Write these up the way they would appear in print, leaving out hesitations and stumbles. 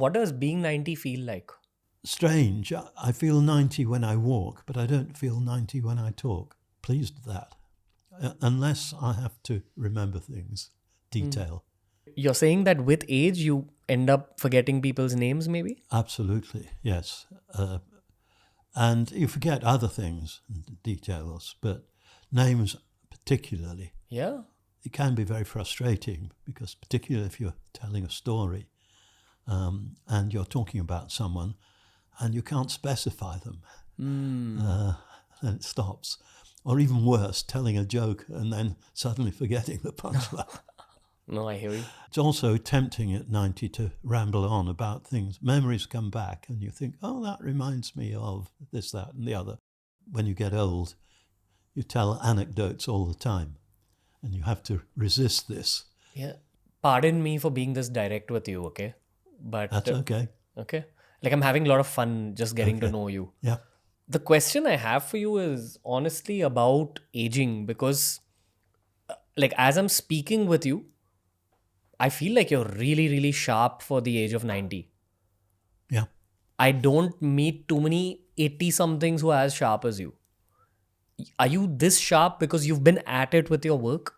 What does being 90 feel like? Strange. I feel 90 when I walk, but I don't feel 90 when I talk. Pleased with that. Unless I have to remember things, detail. You're saying that with age, you end up forgetting people's names, maybe? Absolutely, yes. And you forget other things, details, but names particularly. Yeah. It can be very frustrating because particularly if you're telling a story and you're talking about someone and you can't specify them, then it stops. Or even worse, telling a joke and then suddenly forgetting the punchline. No, I hear you. It's also tempting at 90 to ramble on about things. Memories come back and you think, oh, that reminds me of this, that and the other. When you get old, you tell anecdotes all the time and you have to resist this. Yeah. Pardon me for being this direct with you, okay? But That's okay. Okay. Like I'm having a lot of fun just getting to know you. Yeah. The question I have for you is honestly about aging because like as I'm speaking with you, I feel like you're really, really sharp for the age of 90. Yeah. I don't meet too many 80-somethings who are as sharp as you. Are you this sharp because you've been at it with your work?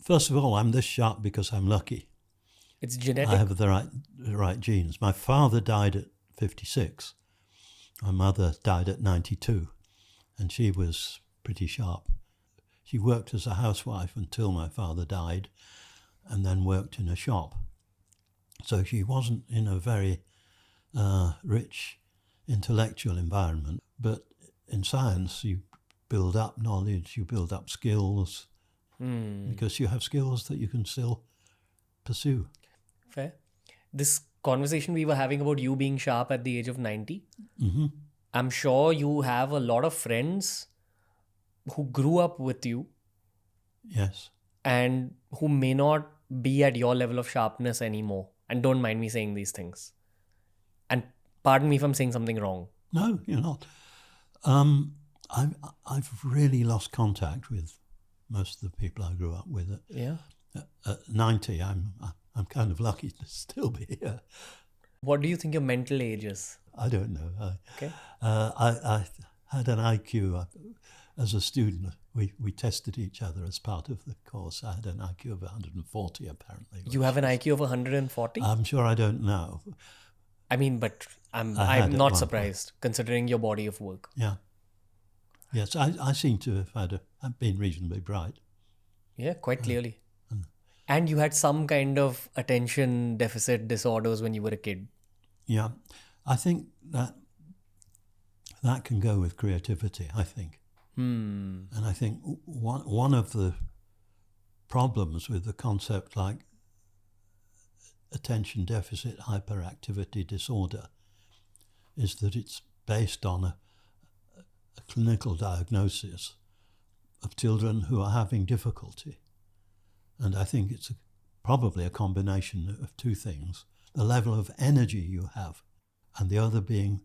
First of all, I'm this sharp because I'm lucky. It's genetic? I have the right genes. My father died at 56. My mother died at 92, and she was pretty sharp. She worked as a housewife until my father died, and then worked in a shop. So she wasn't in a very rich intellectual environment. But in science, you build up knowledge, you build up skills, because you have skills that you can still pursue. Fair. This conversation we were having about you being sharp at the age of 90, I'm sure you have a lot of friends who grew up with you Yes. and who may not be at your level of sharpness anymore. And don't mind me saying these things. And pardon me if I'm saying something wrong. No, you're not. I've really lost contact with most of the people I grew up with. Yeah. At 90, I'm kind of lucky to still be here. What do you think your mental age is? I don't know. Okay. I had an IQ as a student. We tested each other as part of the course. I had an IQ of 140 apparently. You have an IQ of 140? I'm sure I don't now. I mean, but I'm at not one surprised considering your body of work. Yeah. Yes, I seem to have I've been reasonably bright. Yeah, quite clearly. And you had some kind of attention deficit disorders when you were a kid. Yeah, I think that can go with creativity, I think. And I think one of the problems with the concept like attention deficit hyperactivity disorder is that it's based on a clinical diagnosis of children who are having difficulty. And I think it's probably a combination of two things: the level of energy you have, and the other being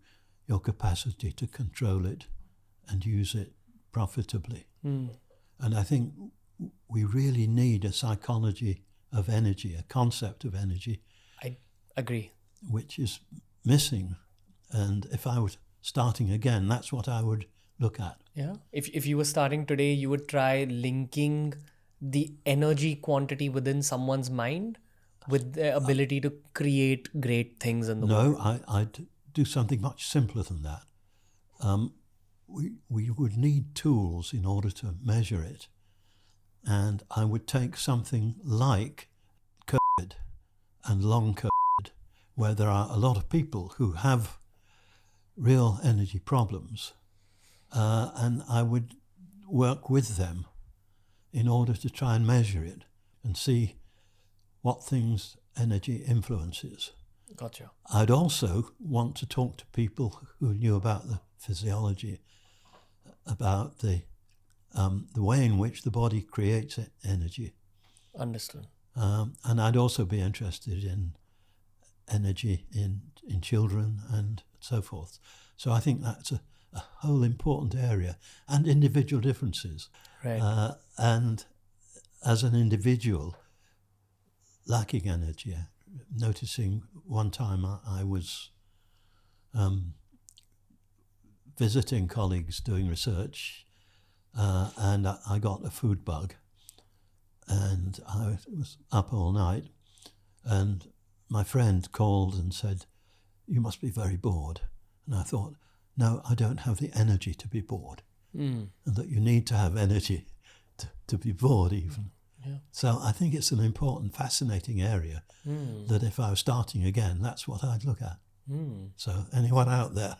your capacity to control it and use it profitably. And I think we really need a psychology of energy, a concept of energy. I agree. Which is missing. And if I were starting again, that's what I would look at. Yeah. If you were starting today, you would try linking the energy quantity within someone's mind with their ability to create great things in the world. No, I'd do something much simpler than that. We would need tools in order to measure it. And I would take something like COVID and long COVID, where there are a lot of people who have real energy problems, and I would work with them in order to try and measure it and see what things energy influences. Gotcha. I'd also want to talk to people who knew about the physiology, about the way in which the body creates energy. Understood. And I'd also be interested in energy in children and so forth. So I think that's a whole important area, and individual differences. Right. And as an individual lacking energy, noticing one time I was visiting colleagues doing research, and I got a food bug, and I was up all night, and my friend called and said, "You must be very bored." And I thought, no, I don't have the energy to be bored, and that you need to have energy to be bored even. Yeah. So I think it's an important, fascinating area that if I was starting again, that's what I'd look at. So anyone out there?